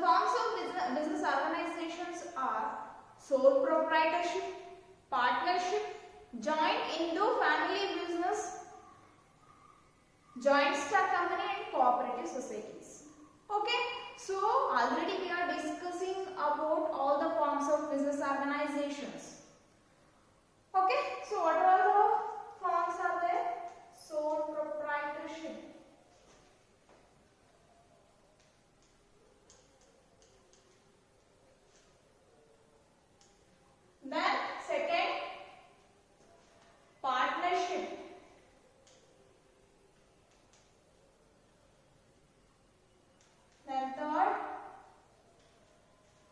forms of business organizations are sole proprietorship, partnership, joint Indo-family business, joint stock company and cooperative societies. Okay, so already we are discussing about all the forms of business organizations. Okay, so what are the forms are there? Sole proprietorship. Then second, partnership. Then third,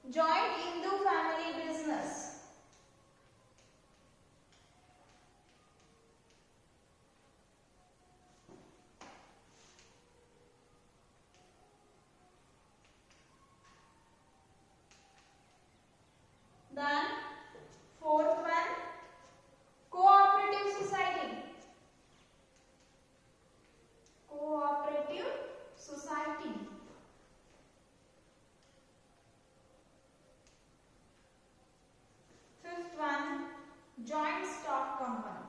joint Indo-family business. Then fourth one, cooperative society. Cooperative society. Fifth one, joint stock company.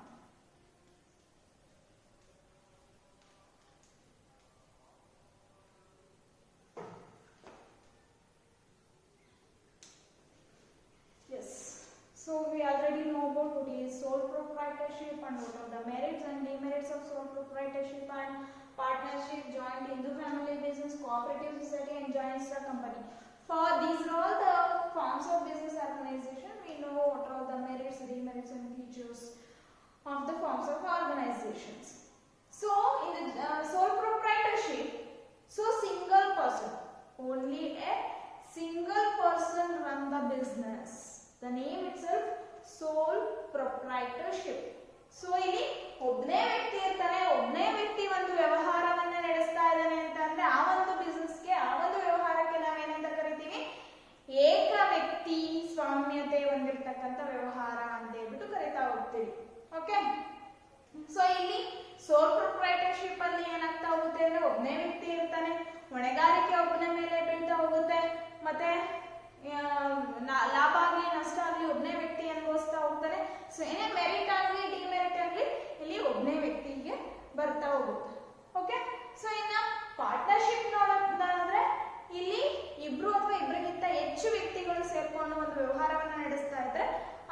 Yes. So we already know about what is sole proprietorship and what are the merits and demerits of sole proprietorship and partnership, joint Indo-family business, cooperative society and joint stock company. For these are all the forms of business organization. We know what are the merits, demerits and features of the forms of organizations. So in the sole proprietorship, so single person, only a single person run the business. The name itself sole proprietorship. So ಇಲ್ಲಿ ಒಬ್ಬನೇ ವ್ಯಕ್ತಿ ಇರ್ತಾನೆ, ಒಬ್ಬನೇ ವ್ಯಕ್ತಿ ಒಂದು ವ್ಯವಹಾರವನ್ನ ನಡೆಸ್ತಾ ಇದ್ದಾನೆ ಅಂತ ಅಂದ್ರೆ ಆ ಒಂದು ಬಿಸ್ನೆಸ್ಗೆ ಆ ಒಂದು ವ್ಯವಹಾರಕ್ಕೆ ನಾವೇನಂತ ಕರಿತೀವಿ? ಏಕ ವ್ಯಕ್ತಿ ಸ್ವಾಮ್ಯತೆ ಹೊಂದಿರತಕ್ಕಂತ ವ್ಯವಹಾರ ಅಂತ ಹೇಳ್ಬಿಟ್ಟು ಕರಿತಾ ಹೋಗ್ತೀವಿ. ಓಕೆ, ಸೊ ಇಲ್ಲಿ ಸೋಲ್ ಪ್ರೊಪ್ರೈಟರ್ಶಿಪ್ ಅಲ್ಲಿ ಏನಾಗ್ತಾ ಹೋಗುತ್ತೆ ಅಂದ್ರೆ ಒಬ್ಬನೇ ವ್ಯಕ್ತಿ ಇರ್ತಾನೆ, ಹೊಣೆಗಾರಿಕೆ ಒಬ್ಬನ ಮೇಲೆ ಬೀಳ್ತಾ ಹೋಗುತ್ತೆ, ಮತ್ತೆ ಲಾಭ ಆಗ್ಲಿ ನಷ್ಟ ಆಗ್ಲಿ ಒಬ್ಬನೇ ವ್ಯಕ್ತಿ ಅನುಭವಿಸ್ತಾ ಹೋಗ್ತಾನೆ. ಸೊ ಏನೇ ಮೆರಿಟ್ ಆಗ್ಲಿ ಡಿಮೆರಿಟ್ ಆಗ್ಲಿ ಇಲ್ಲಿ ಒಬ್ಬನೇ ವ್ಯಕ್ತಿಗೆ ಬರ್ತಾ ಹೋಗುತ್ತೆ. ಓಕೆ, ಸೊ ಇನ್ನ ಪಾರ್ಟ್ನರ್ಶಿಪ್ ನೋಡೋದಾದ್ರೆ ಇಲ್ಲಿ ಇಬ್ರು ಅಥವಾ ಇಬ್ಬರಿಗಿಂತ ಹೆಚ್ಚು ವ್ಯಕ್ತಿಗಳು ಸೇರ್ಕೊಂಡು ಒಂದು ವ್ಯವಹಾರವನ್ನ ನಡೆಸ್ತಾ ಇದ್ರೆ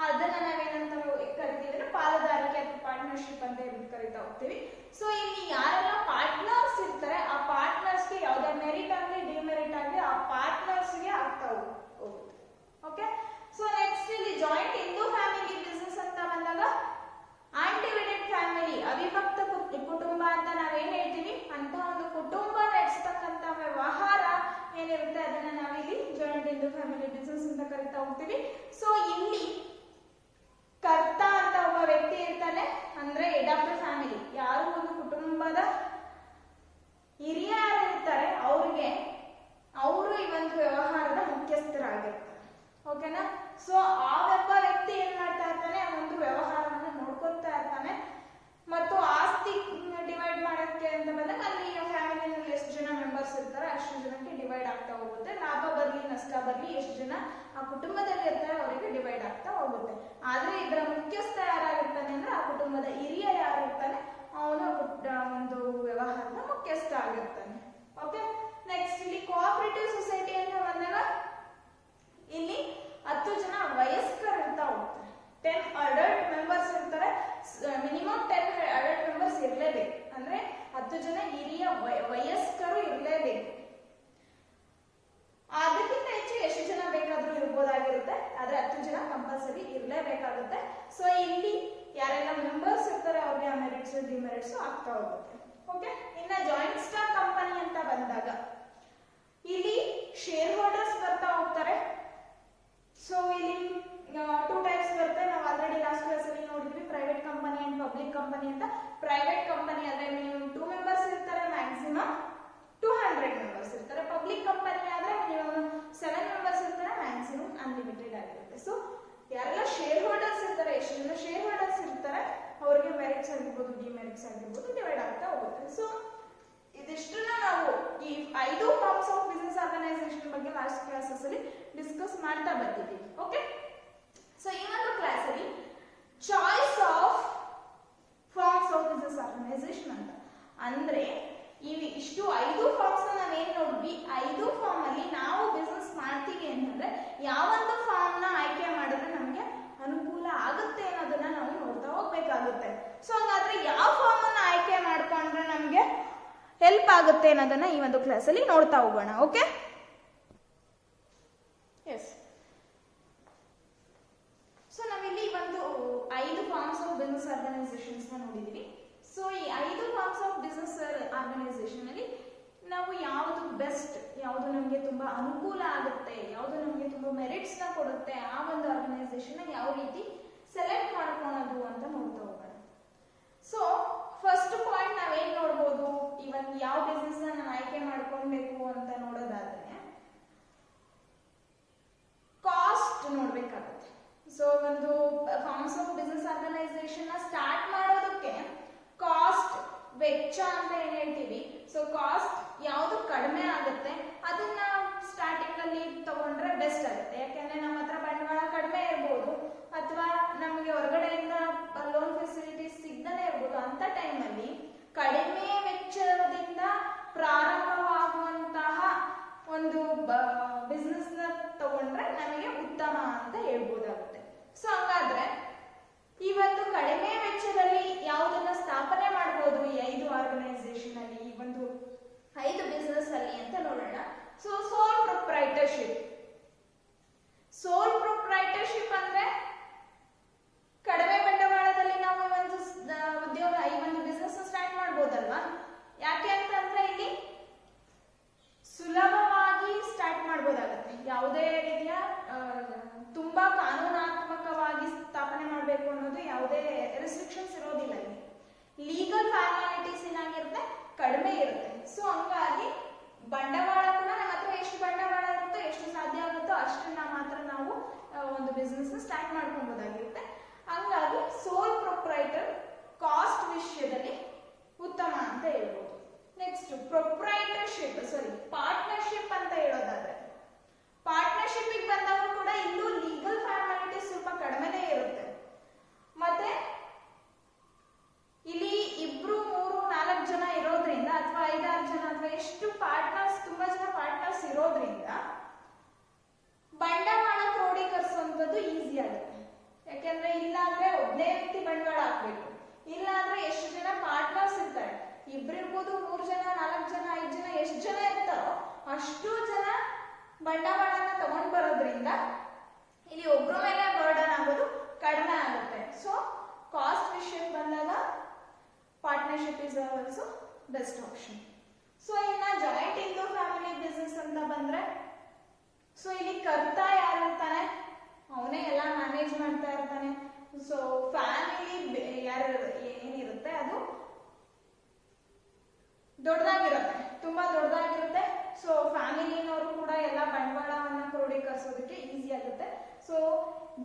ಅದನ್ನ ನಾವೇನಂತ ಕರಿತೀವಿ ಅಂದ್ರೆ ಪಾಲುದಾರಿಕೆ ಅಥವಾ ಪಾರ್ಟ್ನರ್ಶಿಪ್ ಅಂತ ಹೇಳಿ ಕರಿತಾ ಹೋಗ್ತೀವಿ. ಸೊ ಇಲ್ಲಿ ಯಾರೆಲ್ಲ ಪಾರ್ಟ್ನರ್ಸ್ ಇರ್ತಾರೆ ಆ ಪಾರ್ಟ್ನರ್ಸ್ಗೆ ಯಾವುದೇ ಮೆರಿಟ್ ಆಗಲಿ ಡಿಮೆರಿಟ್ ಆಗಲಿ ಆ ಪಾರ್ಟ್ನರ್ಸ್ಗೆ ಆಗ್ತಾ ಹೋಗುತ್ತೆ. ಓಕೆ, ಸೊ ನೆಕ್ಸ್ಟ್ ಇಲ್ಲಿ ಜಾಯಿಂಟ್ ಇಂಡೋ ಫ್ಯಾಮಿಲಿ ಬಿಸ್ನೆಸ್ ಅಂತ ಬಂದಾಗ ಅನ್ಡಿವೈಡೆಡ್ ಫ್ಯಾಮಿಲಿ, ಅವಿಭಕ್ತ ಕುಟುಂಬ ಅಂತ ನಾವೇನ್ ಹೇಳ್ತೀವಿ ಅಂತ ಒಂದು ಕುಟುಂಬ ನಡೆಸತಕ್ಕಂತ ವ್ಯವಹಾರ ಏನಿರುತ್ತೆ ಅದನ್ನ ನಾವಿಲ್ಲಿ ಜಾಯಿಂಟ್ ಇಂಡೋ ಫ್ಯಾಮಿಲಿ ಬಿಸ್ನೆಸ್ ಅಂತ ಕರಿತಾ ಹೋಗ್ತೀವಿ. ಸೊ ಇಲ್ಲಿ ಕರ್ತ ಅಂತ ಒಬ್ಬ ವ್ಯಕ್ತಿ ಇರ್ತಾನೆ, ಅಂದ್ರೆ ಹೆಡ್ ಆಫ್ ದ ಫ್ಯಾಮಿಲಿ. ಯಾರು ಒಂದು ಕುಟುಂಬದ ಹಿರಿಯರು ಇರ್ತಾರೆ ಅವ್ರಿಗೆ ಅವರು ಈ ಒಂದು ವ್ಯವಹಾರದ ಮುಖ್ಯಸ್ಥರಾಗಿರ್ತಾರೆ. ಓಕೆನಾ? ಸೊ ಆ ಒಬ್ಬ ವ್ಯಕ್ತಿ ಏನ್ ಮಾಡ್ತಾ ಇರ್ತಾನೆ, ಆ ಒಂದು ವ್ಯವಹಾರವನ್ನು ನೋಡ್ಕೊತಾ ಇರ್ತಾನೆ. ಮತ್ತು ಆಸ್ತಿ ಡಿವೈಡ್ ಮಾಡೋಕ್ಕೆ ಅಂತ ಬಂದಾಗ ಅಲ್ಲಿ ಫ್ಯಾಮಿಲಿನಲ್ಲಿ ಎಷ್ಟು ಜನ ಮೆಂಬರ್ಸ್ ಇರ್ತಾರೆ ಅಷ್ಟು ಜನಕ್ಕೆ ಡಿವೈಡ್ ಆಗ್ತಾ ಹೋಗುತ್ತೆ. ಲಾಭ ಬರ್ಲಿ ನಷ್ಟ ಬರ್ಲಿ ಎಷ್ಟು ಜನ ಆ ಕುಟುಂಬದಲ್ಲಿ ಇರ್ತಾರೆ ಅವರಿಗೆ ಡಿವೈಡ್ ಆಗ್ತಾ ಹೋಗುತ್ತೆ. ಆದ್ರೆ ಇದರ ಮುಖ್ಯಸ್ಥ ಯಾರಾಗಿರ್ತಾನೆ ಅಂದ್ರೆ ಆ ಕುಟುಂಬದ ಹಿರಿಯ ಯಾರಿರ್ತಾನೆ ಅವನು ಒಂದು ವ್ಯವಹಾರದ ಮುಖ್ಯಸ್ಥ ಆಗಿರ್ತಾನೆ. ಓಕೆ, ನೆಕ್ಸ್ಟ್ ಇಲ್ಲಿ ಕೋಆಪರೇಟಿವ್ ಸೊಸೈಟಿ ಅಂತ ಬಂದಾಗ ಇಲ್ಲಿ 10 ಜನ ವಯಸ್ಕರು ಇರ್ತಾ ಹೋಗ್ತಾರೆ. 10 ಅಡಲ್ಟ್ ಮೆಂಬರ್ಸ್ ಇರ್ತಾರೆ. ಮಿನಿಮಮ್ 10 ಅಡಲ್ಟ್ ಮೆಂಬರ್ಸ್ ಇರಲೇಬೇಕು, ಅಂದ್ರೆ 10 ಜನ ಹಿರಿಯ ವಯಸ್ಕರು ಇರಲೇಬೇಕು. ಅದಕ್ಕಿಂತ ಹೆಚ್ಚು ಎಷ್ಟು ಜನ ಬೇಕಾದ್ರೂ ಇರ್ಬೋದಾಗಿರುತ್ತೆ, ಆದ್ರೆ 10 ಜನ ಕಂಪಲ್ಸರಿ ಇರಲೇಬೇಕಾಗುತ್ತೆ. ಸೊ ಇಲ್ಲಿ ಯಾರೆಲ್ಲ ಮೆಂಬರ್ಸ್ ಇರ್ತಾರೆ ಅವ್ರಿಗೆ ಆ ಮೆರಿಟ್ಸ್ ಡಿಮೆರಿಟ್ಸ್ ಆಗ್ತಾ ಹೋಗುತ್ತೆ. ಓಕೆ, ಇನ್ನ ಜಾಯಿಂಟ್ ಸ್ಟಾಕ್ ಕಂಪನಿ ಅಂತ ಬಂದಾಗ ಇಲ್ಲಿ ಶೇರ್ ಹೋಲ್ಡರ್ಸ್ ಬರ್ತಾ ಹೋಗ್ತಾರೆ. ಸೊ ಇಲ್ಲಿ 2 ಟೈಪ್ಸ್ ಬರುತ್ತೆ. ನಾವು ಆಲ್ರೆಡಿ ಲಾಸ್ಟ್ ಕ್ಲಾಸ್ ಅಲ್ಲಿ ನೋಡಿದ್ವಿ, private company and public company ಅಂತ. ಪ್ರೈವೇಟ್ ಕಂಪನಿ ಆದ್ರೆ ಮಿನಿಮಮ್ 2 ಮೆಂಬರ್ಸ್ ಇರ್ತಾರೆ, ಮ್ಯಾಕ್ಸಿಮಮ್ 200 ಮೆಂಬರ್ಸ್ ಇರ್ತಾರೆ. ಪಬ್ಲಿಕ್ ಕಂಪನಿ ಆದ್ರೆ ಮಿನಿಮಮ್ 7 ಮೆಂಬರ್ಸ್ ಇರ್ತಾರೆ, ಮ್ಯಾಕ್ಸಿಮಮ್ ಅನ್ಲಿಮಿಟೆಡ್ ಆಗಿರುತ್ತೆ. ಸೊ ಯಾರೆಲ್ಲ ಶೇರ್ ಹೋಲ್ಡರ್ಸ್ ಇರ್ತಾರೆ, ಎಷ್ಟು ಜನ ಶೇರ್ ಹೋಲ್ಡರ್ಸ್ ಇರ್ತಾರೆ ಅವರಿಗೆ ಮೆರಿಟ್ಸ್ ಆಗಿರ್ಬೋದು ಡಿಮೆರಿಟ್ಸ್ ಆಗಿರ್ಬೋದು ಡಿವೈಡ್ ಆಗ್ತಾ ಹೋಗುತ್ತೆ. ಸೊ ಇದಿಷ್ಟನ್ನ ನಾವು ಈ 5 ಫಾರ್ಮ್ಸ್ ಆಫ್ ಬಿಸ್ನೆಸ್ ಆರ್ಗನೈಸೇಷನ್ ಬಗ್ಗೆ ಲಾಸ್ಟ್ ಕ್ಲಾಸಸ್ ಅಲ್ಲಿ ಡಿಸ್ಕಸ್ ಮಾಡ್ತಾ ಬರ್ತಿದ್ದೀವಿ. ಓಕೆ, ಸೊ ಈ ಒಂದು ಕ್ಲಾಸ್ ಅಲ್ಲಿ choice of forms of business organisation ಅಂತ ಅಂದ್ರೆ ಇಷ್ಟು 5 ಫಾರ್ಮ್ಸ್ ನಾವೇನ್ ನೋಡ್ವಿ, 5 ಫಾರ್ಮ್ ಅಲ್ಲಿ ನಾವು ಬಿಸ್ನೆಸ್ ಮಾಡ್ತೀವಿ ಅಂತಂದ್ರೆ ಯಾವೊಂದು ಫಾರ್ಮ್ ನ ಆಯ್ಕೆ ಮಾಡಿದ್ರೆ ನಮ್ಗೆ ಅನುಕೂಲ ಆಗುತ್ತೆ ಅನ್ನೋದನ್ನ ನಾವು ನೋಡ್ತಾ ಹೋಗ್ಬೇಕಾಗುತ್ತೆ. ಸೊ ಹಾಗಾದ್ರೆ ಯಾವ ಫಾರ್ಮ್ ಅನ್ನ ಆಯ್ಕೆ ಮಾಡ್ಕೊಂಡ್ರೆ ನಮ್ಗೆ ಹೆಲ್ಪ್ ಆಗುತ್ತೆ ಅನ್ನೋದನ್ನ ಈ ಒಂದು ಕ್ಲಾಸ್ ಅಲ್ಲಿ ನೋಡ್ತಾ ಹೋಗೋಣ. Okay, S. ಸೊ ನಾವಿಲ್ಲಿ ಒಂದು 5 ಫಾರ್ಮ್ಸ್ ಆಫ್ ಬಿಸ್ನೆಸ್ ಆರ್ಗನೈಸೇಷನ್ಸ್ ನ ನೋಡಿದೀವಿ. ಸೊ ಈ 5 ಫಾರ್ಮ್ಸ್ ಆಫ್ ಬಿಸ್ನೆಸ್ ಆರ್ಗನೈಸೇಷನ್ ಅಲ್ಲಿ ನಾವು ಯಾವುದು ಬೆಸ್ಟ್, ಯಾವುದು ನಮಗೆ ತುಂಬಾ ಅನುಕೂಲ ಆಗುತ್ತೆ, ಯಾವುದು ನಮಗೆ ತುಂಬಾ ಮೆರಿಟ್ಸ್ ನ ಕೊಡುತ್ತೆ, ಆ ಒಂದು ಆರ್ಗನೈಸೇಷನ್ ಯಾವ ರೀತಿ ಸೆಲೆಕ್ಟ್ ಮಾಡ್ಕೊಳ್ಳೋದು ಅಂತ ನೋಡ್ತಾ ಹೋಗೋಣ. ಸೊ ಫಸ್ಟ್ ಪಾಯಿಂಟ್ ನಾವೇನ್ ನೋಡ್ಬೋದು, ಇವನ್ ಯಾವ ಬಿಸ್ನೆಸ್ ನಾನು ಆಯ್ಕೆ ಮಾಡ್ಕೊಳ್ಬೇಕು ಅಂತ ನೋಡೋದಾದ್ರೆ ಕಾಸ್ಟ್ ನೋಡ್ಬೇಕಾಗುತ್ತೆ. ಸೊ ಒಂದು ಫಾರ್ಮ್ಸ್ ಆಫ್ ಬಿಸ್ನೆಸ್ ಆರ್ಗನೈಸೇಷನ್ ನ ಸ್ಟಾರ್ಟ್ ಮಾಡೋದಕ್ಕೆ ಕಾಸ್ಟ್, ವೆಚ್ಚ ಅಂತ ಏನ್ ಹೇಳ್ತೀವಿ, ಸೊ ಕಾಸ್ಟ್ ಯಾವುದು ಕಡಿಮೆ ಆಗುತ್ತೆ ಅದನ್ನ ಸ್ಟಾರ್ಟಿಂಗ್ ಅಲ್ಲಿ ತಗೊಂಡ್ರೆ ಬೆಸ್ಟ್ ಆಗುತ್ತೆ. ಯಾಕೆಂದ್ರೆ ನಮ್ಮ ಹತ್ರ ಬಂಡವಾಳ ಕಡಿಮೆ ಇರ್ಬೋದು ಅಥವಾ ನಮಗೆ ಹೊರಗಡೆಯಿಂದ ಲೋನ್ ಫೆಸಿಲಿಟೀಸ್ ಸಿಗದೇ ಇರ್ಬೋದು. ಅಂತ ಟೈಮಲ್ಲಿ ಕಡಿಮೆ ವೆಚ್ಚದಿಂದ ಪ್ರಾರಂಭವಾಗುವಂತಹ ಒಂದು ಬಿಸ್ನೆಸ್ ನ ತಗೊಂಡ್ರೆ ನಮಗೆ ಉತ್ತಮ ಅಂತ ಹೇಳ್ಬೋದಾಗುತ್ತೆ. ಸೊ ಹಂಗಾದ್ರೆ ಈ ಒಂದು ಕಡಿಮೆ ವೆಚ್ಚದಲ್ಲಿ ಯಾವುದನ್ನ ಸ್ಥಾಪನೆ ಮಾಡಬಹುದು ಈ 5 ಆರ್ಗನೈಸೇಷನ್ ಅಲ್ಲಿ, ಈ ಒಂದು 5 ಬಿಸ್ನೆಸ್ ಅಲ್ಲಿ ಅಂತ ನೋಡೋಣ. ಸೊ ಸೋಲ್ ಪ್ರೊಪ್ರೈಟರ್ಶಿಪ್. ಸೋಲ್ ಪ್ರೊಪ್ರೈಟರ್ಶಿಪ್ ಅಂದ್ರೆ ಕಡಿಮೆ ಬಂಡವಾಳದಲ್ಲಿ ನಾವು ಒಂದು ಉದ್ಯೋಗ, ಈ ಒಂದು ಬಿಸ್ನೆಸ್ ಸ್ಟಾರ್ಟ್ ಮಾಡಬಹುದಲ್ವಾ. ಯಾಕೆ ಅಂತಂದ್ರೆ ಇಲ್ಲಿ ಸುಲಭವಾಗಿ ಸ್ಟಾರ್ಟ್ ಮಾಡಬಹುದಾಗುತ್ತೆ. ಯಾವುದೇ ರೀತಿಯ ತುಂಬಾ ಕಾನೂನಾತ್ಮಕವಾಗಿ ಸ್ಥಾಪನೆ ಮಾಡಬೇಕು ಅನ್ನೋದು ಯಾವುದೇ ರೆಸ್ಟ್ರಿಕ್ಷನ್ಸ್ ಇರೋದಿಲ್ಲ. ಇಲ್ಲಿ ಲೀಗಲ್ ಫಾರ್ಮಾಲಿಟೀಸ್ ಏನಾಗಿರುತ್ತೆ, ಕಡಿಮೆ ಇರುತ್ತೆ. ಸೊ ಹಂಗಾಗಿ ಬಂಡವಾಳ ಕೂಡ ನಮ್ಮ ಹತ್ರ ಎಷ್ಟು ಬಂಡವಾಳ ಇರುತ್ತೋ, ಎಷ್ಟು ಸಾಧ್ಯ ಆಗುತ್ತೋ ಅಷ್ಟನ್ನ ಮಾತ್ರ ನಾವು ಒಂದು ಬಿಸ್ನೆಸ್ ಸ್ಟಾರ್ಟ್ ಮಾಡ್ಕೊಬೋದಾಗಿರುತ್ತೆ. ಹಂಗಾಗಿ ಸೋಲ್ ಪ್ರೊಪ್ರೈಟರ್ ಕಾಸ್ಟ್ ವಿಷಯದಲ್ಲಿ ಉತ್ತಮ ಅಂತ ಹೇಳ್ಬೋದು. ನೆಕ್ಸ್ಟ್ ಪಾರ್ಟ್ನರ್ಶಿಪ್ ಅಂತ ಹೇಳೋದಾದ್ರೆ, ಪಾರ್ಟ್ನರ್ಶಿಪ್ ಬಂದವರು ಕೂಡ ಇಲ್ಲೂ ಲೀಗಲ್ ಫಾರ್ಮಾಲಿಟೀಸ್ ಸ್ವಲ್ಪ ಕಡಿಮೆನೇ ಇರುತ್ತೆ. ಮತ್ತೆ ಇಲ್ಲಿ 2, 3, 4 ಜನ ಇರೋದ್ರಿಂದ ಅಥವಾ 5, 6 ಜನ ಅಥವಾ ಎಷ್ಟು ಪಾರ್ಟ್ನರ್ಸ್, ತುಂಬಾ ಜನ ಪಾರ್ಟ್ನರ್ಸ್ ಇರೋದ್ರಿಂದ ಬಂಡವಾಳ ಕ್ರೋಢೀಕರಿಸುವಂಥದ್ದು ಈಸಿ ಆಗುತ್ತೆ. ಯಾಕೆಂದ್ರೆ ಇಲ್ಲ ಅಂದ್ರೆ ಒಬ್ಬನೇ ವ್ಯಕ್ತಿ ಬಂಡವಾಳ ಹಾಕ್ಬೇಕು, ಇಲ್ಲ ಅಂದ್ರೆ ಎಷ್ಟು ಜನ ಪಾರ್ಟ್ನರ್ಸ್ ಇರ್ತಾರೆ, 2 ಇರ್ಬೋದು, 3 ಜನ, 4 ಜನ, 5 ಜನ, ಎಷ್ಟು ಜನ ಇರ್ತಾರೋ ಅಷ್ಟು ಜನ ಬಂಡವಾಳನ ತಗೊಂಡ್ ಬರೋದ್ರಿಂದ ಇಲ್ಲಿ ಒಬ್ರ ಮೇಲೆ ಬರ್ಡನ್ ಆಗೋದು ಕಡಿಮೆ ಆಗುತ್ತೆ. ಸೊ ಕಾಸ್ಟ್ ವಿಷಯಕ್ಕೆ ಬಂದಾಗ partnership is also best option. So ಇನ್ನ ಜಾಯಿಂಟ್ ಇಂಟು ಫ್ಯಾಮಿಲಿ ಬಿಸ್ನೆಸ್ ಅಂತ ಬಂದ್ರೆ, ಸೊ ಇಲ್ಲಿ ಕರ್ತ ಯಾರಿರ್ತಾನೆ ಅವನೇ ಎಲ್ಲ ಮ್ಯಾನೇಜ್ ಮಾಡ್ತಾ ಇರ್ತಾನೆ. ಸೊ ಫ್ಯಾಮಿಲಿ ಯಾರು ಏನಿರುತ್ತೆ ಅದು ದೊಡ್ಡದಾಗಿರುತ್ತೆ, ತುಂಬಾ ದೊಡ್ಡದಾಗಿರುತ್ತೆ. ಸೊ ಫ್ಯಾಮಿಲಿನವರು ಕೂಡ ಎಲ್ಲ ಬಂಡವಾಳವನ್ನ ಕ್ರೋಢೀಕರಿಸೋದಕ್ಕೆ ಈಸಿ ಆಗುತ್ತೆ. So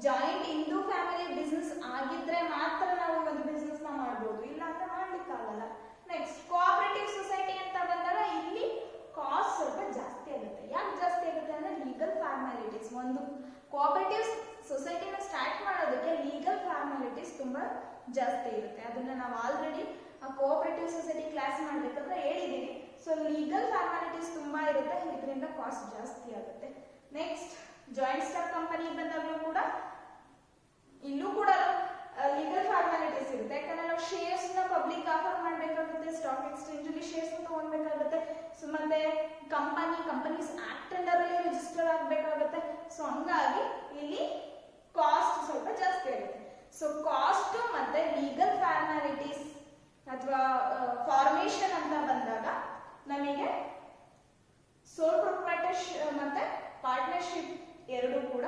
joint Hindu family business ಆಗಿದ್ರೆ ಮಾತ್ರ ನಾವು ಒಂದು ಬಿಸ್ನೆಸ್ ನ ಮಾಡ್ಬೋದು, ಇಲ್ಲ ಅಂದ್ರೆ ಮಾಡ್ಲಿಕ್ಕೆ ಆಗಲ್ಲ. ನೆಕ್ಸ್ಟ್ ಕೋಆಪರೇಟಿವ್ ಸೊಸೈಟಿ ಅಂತ ಬಂದಾಗ ಇಲ್ಲಿ ಕಾಸ್ಟ್ ಸ್ವಲ್ಪ ಜಾಸ್ತಿ ಆಗುತ್ತೆ. ಯಾಕೆ ಜಾಸ್ತಿ ಆಗುತ್ತೆ ಅಂದ್ರೆ ಲೀಗಲ್ ಫಾರ್ಮಾಲಿಟೀಸ್. ಒಂದು ಕೋಆಪರೇಟಿವ್ ಸೊಸೈಟಿನ ಸ್ಟಾರ್ಟ್ ಮಾಡೋದಕ್ಕೆ ಲೀಗಲ್ ಫಾರ್ಮಾಲಿಟೀಸ್ ತುಂಬಾ ಜಾಸ್ತಿ ಇರುತ್ತೆ. ಅದನ್ನ ನಾವು ಆಲ್ರೆಡಿ ಕೋಆಪರೇಟಿವ್ ಸೊಸೈಟಿ ಕ್ಲಾಸ್ ಮಾಡ್ಬೇಕಂದ್ರೆ ಹೇಳಿದೀವಿ. ಸೊ ಲೀಗಲ್ ಫಾರ್ಮಾಲಿಟೀಸ್ ತುಂಬಾ ಇರುತ್ತೆ, ಇದರಿಂದ ಕಾಸ್ಟ್ ಜಾಸ್ತಿ ಆಗುತ್ತೆ. ನೆಕ್ಸ್ಟ್ ಜಾಯಿಂಟ್ ಸ್ಟಾಕ್ ಕಂಪನಿ ಬಂದಾಗಲೂ ಕೂಡ ಇಲ್ಲೂ ಕೂಡ ಲೀಗಲ್ ಫಾರ್ಮಾಲಿಟೀಸ್ ಇರುತ್ತೆ. ಯಾಕಂದ್ರೆ ನಾವು ಶೇರ್ಸ್ ನ ಪಬ್ಲಿಕ್ ಆಫರ್ ಮಾಡಬೇಕಾಗುತ್ತೆ, ಸ್ಟಾಕ್ ಎಕ್ಸ್ಚೇಂಜ್ ಅಲ್ಲಿ ಶೇರ್ಸ್ ತಗೊಳ್ಬೇಕಾಗುತ್ತೆ. ಸೊ ಮತ್ತೆ ಕಂಪನೀಸ್ ಆಕ್ಟ್ ಅಂಡರ್ ಅಲ್ಲಿ ರಿಜಿಸ್ಟರ್ ಆಗಬೇಕಾಗುತ್ತೆ. ಸೊ ಹಂಗಾಗಿ ಇಲ್ಲಿ ಕಾಸ್ಟ್ ಸ್ವಲ್ಪ ಜಾಸ್ತಿ ಆಗುತ್ತೆ. ಸೊ ಕಾಸ್ಟ್ ಮತ್ತೆ ಲೀಗಲ್ ಫಾರ್ಮಾಲಿಟೀಸ್ ಅಥವಾ ಫಾರ್ಮೇಶನ್ ಅಂತ ಬಂದಾಗ ನಮಗೆ ಸೋಲ್ ಪ್ರೊಪ್ರೈಟರ್ಶಿಪ್ ಮತ್ತೆ ಪಾರ್ಟ್ನರ್ಶಿಪ್ ಎರಡು ಕೂಡ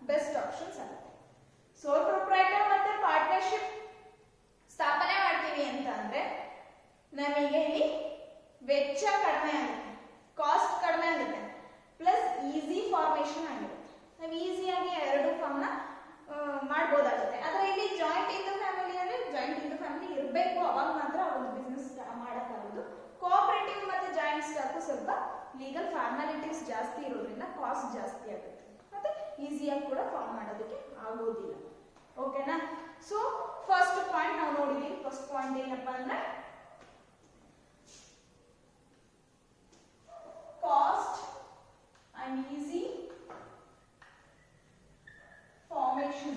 ಬೆಸ್ಟ್ ಆಪ್ಷನ್ಸ್ ಆಗುತ್ತೆ. ಸೋಲ್ ಪ್ರೊಪ್ರೈಟರ್ ಮತ್ತೆ ಪಾರ್ಟ್ನರ್ಶಿಪ್ ಸ್ಥಾಪನೆ ಮಾಡ್ತೀವಿ ಅಂತ ಅಂದ್ರೆ ನಮಗೆ ಇಲ್ಲಿ ವೆಚ್ಚ ಕಡಿಮೆ ಆಗುತ್ತೆ, ಕಾಸ್ಟ್ ಕಡಿಮೆ ಆಗುತ್ತೆ, ಪ್ಲಸ್ ಈಸಿ ಫಾರ್ಮೇಶನ್ ಆಗಿರುತ್ತೆ. ನಾವು ಈಸಿಯಾಗಿ 2 ಫಾರ್ಮ್ ನ ಮಾಡ್ಬೋದಾಗುತ್ತೆ. ಆದ್ರೆ ಇಲ್ಲಿ ಜಾಯಿಂಟ್ ಇಂದು ಫ್ಯಾಮಿಲಿ ಅಂದ್ರೆ ಜಾಯಿಂಟ್ ಇಂದು ಫ್ಯಾಮಿಲಿ ಇರಬೇಕು, ಅವಾಗ ಮಾತ್ರ ಒಂದು ಬಿಸ್ನೆಸ್ ಮಾಡೋಕ್ಕಾಗೋದು. ಕೋಆಪರೇಟಿವ್ ಮತ್ತೆ ಜಾಯಿಂಟ್ ಸ್ಟಾಕ್ ಸ್ವಲ್ಪ ಲೀಗಲ್ ಫಾರ್ಮಾಲಿಟೀಸ್ ಜಾಸ್ತಿ ಇರೋದ್ರಿಂದ ಕಾಸ್ಟ್ ಜಾಸ್ತಿ ಆಗುತ್ತೆ ಮತ್ತೆ ಈಸಿಯಾಗಿ ಕೂಡ ಫಾರ್ಮ್ ಮಾಡೋದಕ್ಕೆ ಆಗೋದಿಲ್ಲ. ಓಕೆನಾ? ಸೊ ಫಸ್ಟ್ ಪಾಯಿಂಟ್ ನಾವು ನೋಡಿದೀವಿ. ಫಸ್ಟ್ ಪಾಯಿಂಟ್ ಏನಪ್ಪಾ ಅಂದ್ರೆ cost and easy formation.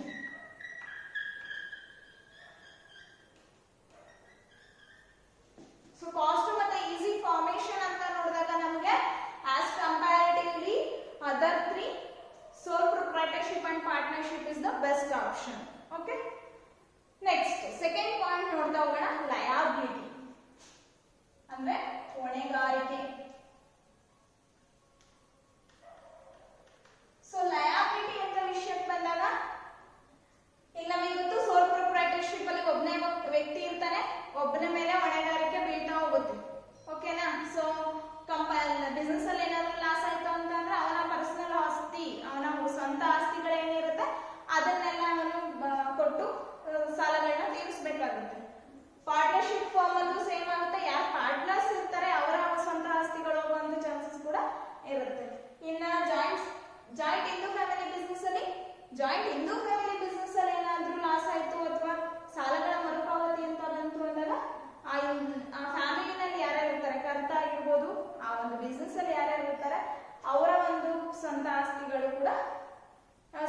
So cost ಮತ್ತೆ easy formation ಅಂತ ನೋಡಿದಾಗ ನಮಗೆ as comparatively other three sole proprietorship and partnership is the best option. Okay, next second point ನೋಡ್ತಾ ಹೋಗೋಣ. liability ಅಂದ್ರೆ ಹೊಣೆಗಾರಿಕೆ. ಸೊ ಲಯಾಬಿಲಿಟಿ ಅಂತ ವಿಷಯಕ್ಕೆ ಬಂದಾಗ ಈಗ ನಮಗೆ ಗೊತ್ತು ಸೋಲ್ ಪ್ರೊಪ್ರೈಟರ್ಶಿಪ್ ಅಲ್ಲಿ ಒಬ್ಬನೇ ವ್ಯಕ್ತಿ ಇರ್ತಾನೆ, ಒಬ್ಬನ ಮೇಲೆ ಹೊಣೆಗಾರಿಕೆ ಬೀಳ್ತಾ ಹೋಗುತ್ತೆ. ಓಕೆನಾ? ಸೊ ಬಿಸ್ನೆಸ್ ಅಲ್ಲಿ ಏನಾದ್ರು ಲಾಸ್ ಆಯ್ತು ಅಂತಂದ್ರೆ ಅವನ ಪರ್ಸನಲ್ ಆಸ್ತಿ, ಅವನ ಸ್ವಂತ ಆಸ್ತಿಗಳೇನಿರುತ್ತೆ ಅದನ್ನೆಲ್ಲ ಅವನು ಕೊಟ್ಟು ಸಾಲಗಳನ್ನ ತೀರಿಸಬೇಕಾಗುತ್ತೆ. ಪಾರ್ಟ್ನರ್ಶಿಪ್ ಫಾರ್ಮ್ ಅಲ್ಲೂ ಸೇಮ್ ಆಗುತ್ತೆ. ಯಾರು ಪಾರ್ಟ್ನರ್ಸ್ ಇರ್ತಾರೆ ಅವರ ಸ್ವಂತ ಆಸ್ತಿಗಳು ಹೋಗುವಂತ ಚಾನ್ಸಸ್ ಕೂಡ ಇರುತ್ತೆ. ಇನ್ನ ಜಾಯಿಂಟ್ ಇಂದು ಫ್ಯಾಮಿಲಿ ಬಿಸ್ನೆಸ್ ಅಲ್ಲಿ ಏನಾದ್ರೂ ಲಾಸ್ ಆಯ್ತು ಅಥವಾ ಸಾಲಗಳ ಮರುಪಾವತಿ ಅಂತ ಬಂತು ಅಂದಾಗ ಆ ಫ್ಯಾಮಿಲಿನಲ್ಲಿ ಯಾರ್ಯಾರು ಇರ್ತಾರೆ, ಕರ್ತ ಆಗಿರ್ಬೋದು, ಆ ಒಂದು ಬಿಸ್ನೆಸ್ ಅಲ್ಲಿ ಯಾರ್ಯಾರು ಇರ್ತಾರೆ ಅವರ ಒಂದು ಸ್ವಂತ ಆಸ್ತಿಗಳು ಕೂಡ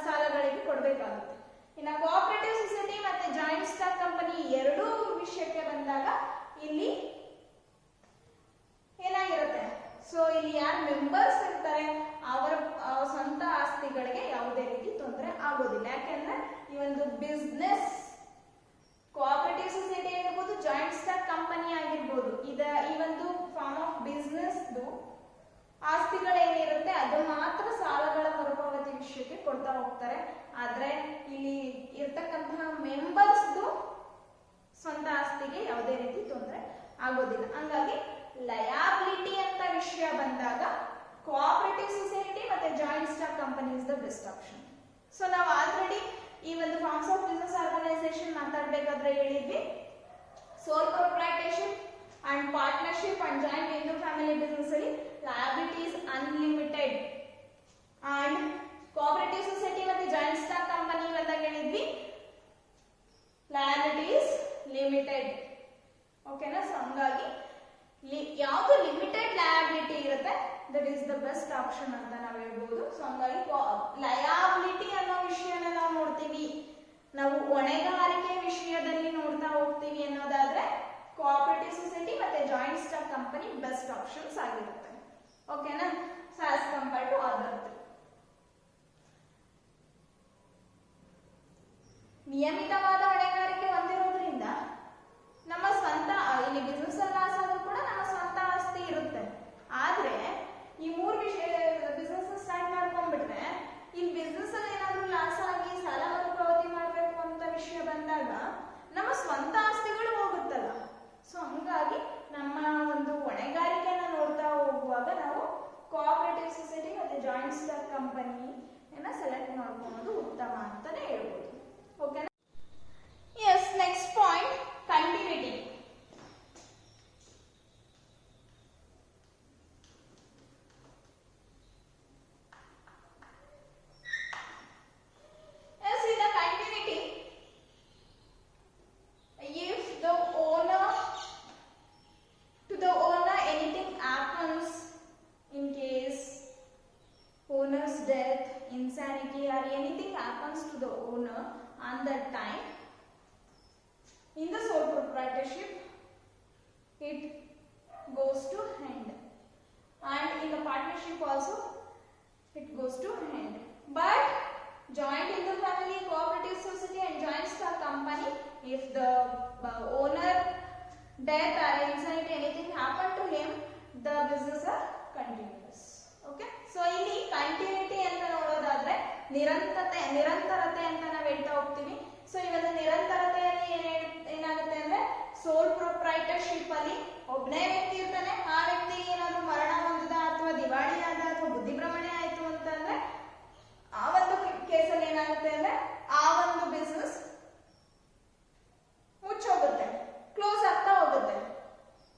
ಸಾಲಗಳಿಗೆ ಕೊಡಬೇಕಾಗುತ್ತೆ. ಇನ್ನು ಕೋಆಪರೇಟಿವ್ ಸೊಸೈಟಿ ಮತ್ತೆ ಜಾಯಿಂಟ್ ಸ್ಟಾಕ್ ಕಂಪನಿ ಎರಡೂ ವಿಷಯಕ್ಕೆ ಬಂದಾಗ ಇಲ್ಲಿ ಏನಾಗಿರುತ್ತೆ, ಸೊ ಇಲ್ಲಿ ಯಾರು ಮೆಂಬರ್ಸ್ ಇರ್ತಾರೆ ಅವರ ಸ್ವಂತ ಆಸ್ತಿಗಳಿಗೆ ಯಾವುದೇ ರೀತಿ ತೊಂದರೆ ಆಗೋದಿಲ್ಲ. ಯಾಕೆಂದ್ರೆ ಈ ಒಂದು ಬಿಸ್ನೆಸ್ ಕೋಆಪರೇಟಿವ್ ಸೊಸೈಟಿ ಆಗಿರ್ಬೋದು, ಜಾಯಿಂಟ್ ಸ್ಟಾಕ್ ಕಂಪನಿ ಆಗಿರ್ಬೋದು, ಈ ಒಂದು ಫಾರ್ಮ್ ಆಫ್ ಬಿಸ್ನೆಸ್ ಆಸ್ತಿಗಳೇನಿರುತ್ತೆ ಅದು ಮಾತ್ರ ಸಾಲಗಳ ಮರುಪಾವತಿ ವಿಷಯಕ್ಕೆ ಕೊಡ್ತಾ ಹೋಗ್ತಾರೆ. ಆದ್ರೆ ಇಲ್ಲಿ ಇರ್ತಕ್ಕಂತಹ ಮೆಂಬರ್ಸ್ ಸ್ವಂತ ಆಸ್ತಿಗೆ ಯಾವುದೇ ರೀತಿ ತೊಂದರೆ ಆಗೋದಿಲ್ಲ. ಹಂಗಾಗಿ ಲಯಾಬಿಲಿಟಿ ಅಂತ ವಿಷಯ ಬಂದಾಗ ಕೋಆಪರೇಟಿವ್ ಸೊಸೈಟಿ ಮತ್ತೆ joint stock company is the best option. So ನಾವು ಆಲ್ರೆಡಿ ಈ ಒಂದು ಫಾರ್ಮ್ಸ್ ಆಫ್ ಬಿಸ್ನೆಸ್ ಆರ್ಗನೈಸೇಷನ್ ಮಾತಾಡಬೇಕಾದ್ರೆ ಹೇಳಿದ್ವಿ, sole proprietorship and partnership and joint Hindu family business ಅಲ್ಲಿ liability is unlimited and cooperative society ಮತ್ತೆ ಜಾಯಿಂಟ್ ಸ್ಟಾಕ್ ಕಂಪನಿ ಬಂದಾಗ ಹೇಳಿದ್ವಿ ಲಯಬಿಲಿಟಿ ಇಸ್ ಲಿಮಿಟೆಡ್. ಓಕೆನಾ? ಸೊ ಹಂಗಾಗಿ ಯಾವುದು ಲಿಮಿಟೆಡ್ ಲಯಬಿಲಿಟಿ ಇರುತ್ತೆ that is the best option ಅಂತ ನಾವು ಹೇಳ್ಬೋದು. ಸೊ ಹಂಗಾಗಿ ಲಯಬಿಲಿಟಿ ಅನ್ನೋ ವಿಷಯನ ನಾವು ನೋಡ್ತೀವಿ, ನಾವು ಹೊಣೆಗಾರಿಕೆ ವಿಷಯದಲ್ಲಿ ನೋಡ್ತಾ ಹೋಗ್ತೀವಿ ಅನ್ನೋದಾದ್ರೆ ಕೋಆಪರೇಟಿವ್ ಸೊಸೈಟಿ ಮತ್ತೆ joint stock company best options ಆಗಿರುತ್ತೆ. ಓಕೆನಾ? So as compare to other ನಿಯಮಿತವಾದ ಹೊಣೆಗಾರಿಕೆ ಹೊಂದಿರೋದ್ರಿಂದ ನಮ್ಮ ಸ್ವಂತ ಇಲ್ಲಿ ಬಿಸ್ನೆಸ್ ಲಾಸ್ ಆದ್ರೂ ಕೂಡ ನಮ್ಮ ಸ್ವಂತ ಆಸ್ತಿ ಇರುತ್ತೆ. ಆದ್ರೆ ಈ ಮೂರು ವಿಷಯ ಬಿಸ್ನೆಸ್ ಸ್ಟಾರ್ಟ್ ಮಾಡ್ಕೊಂಡ್ಬಿಟ್ರೆ ಇಲ್ಲಿ ಬಿಸ್ನೆಸ್ ಅಲ್ಲಿ ಏನಾದ್ರೂ ಲಾಸ್ ಆಗಿ ಸಾಲ ಮರುಪಾವತಿ ಮಾಡ್ಬೇಕು ಅಂತ ವಿಷಯ ಬಂದಾಗ ನಮ್ಮ ಸ್ವಂತ ಆಸ್ತಿಗಳು ಹೋಗುತ್ತಲ್ಲ. ಸೊ ಹಂಗಾಗಿ ನಮ್ಮ ಒಂದು ಹೊಣೆಗಾರಿಕೆನ ನೋಡ್ತಾ ಹೋಗುವಾಗ ನಾವು ಕೋಆಪರೇಟಿವ್ ಸೊಸೈಟಿ ಮತ್ತೆ ಜಾಯಿಂಟ್ ಸ್ಟಾಕ್ ಕಂಪನಿಯನ್ನ ಸೆಲೆಕ್ಟ್ ಮಾಡ್ಕೊಳ್ಳೋದು ಉತ್ತಮ ಅಂತಾನೆ ಹೇಳ್ಬೋದು. ಓಕೆನಾ? Yes, next point continuity. Insanity or anything happens to the owner on that time, in the sole proprietorship it goes to hand, and in the partnership also it goes to hand. But joint in the family, cooperative society and joint stock company, if the owner death or insanity anything happen to him, the business are continuous. Okay, so ಇಲ್ಲಿ continuity ಅಂತ ನೋಡೋದಾದ್ರೆ ನಿರಂತರತೆ ಅಂತ ನಾವು ಹೇಳ್ತಾ ಹೋಗ್ತೀವಿ. So ಈ ಒಂದು ನಿರಂತರತೆಯಲ್ಲಿ ಏನಾಗುತ್ತೆ ಅಂದ್ರೆ ಸೋಲ್ ಪ್ರೊಪ್ರೈಟರ್ಶಿಪ್ ಅಲ್ಲಿ ಒಬ್ಬನೇ ವ್ಯಕ್ತಿ ಇರ್ತಾನೆ, ಆ ವ್ಯಕ್ತಿಗೆ ಏನಾದ್ರು ಮರಣ ಹೊಂದಿದ ಅಥವಾ ದಿವಾಳಿ ಆದ ಅಥವಾ ಬುದ್ಧಿಭ್ರಮಣೆ ಆಯ್ತು ಅಂತಂದ್ರೆ ಆ ಒಂದು ಕೇಸಲ್ಲಿ ಏನಾಗುತ್ತೆ ಅಂದ್ರೆ ಆ ಒಂದು ಬಿಸ್ನೆಸ್ ಮುಚ್ಚೋಗುತ್ತೆ, ಕ್ಲೋಸ್ ಆಗ್ತಾ ಹೋಗುತ್ತೆ.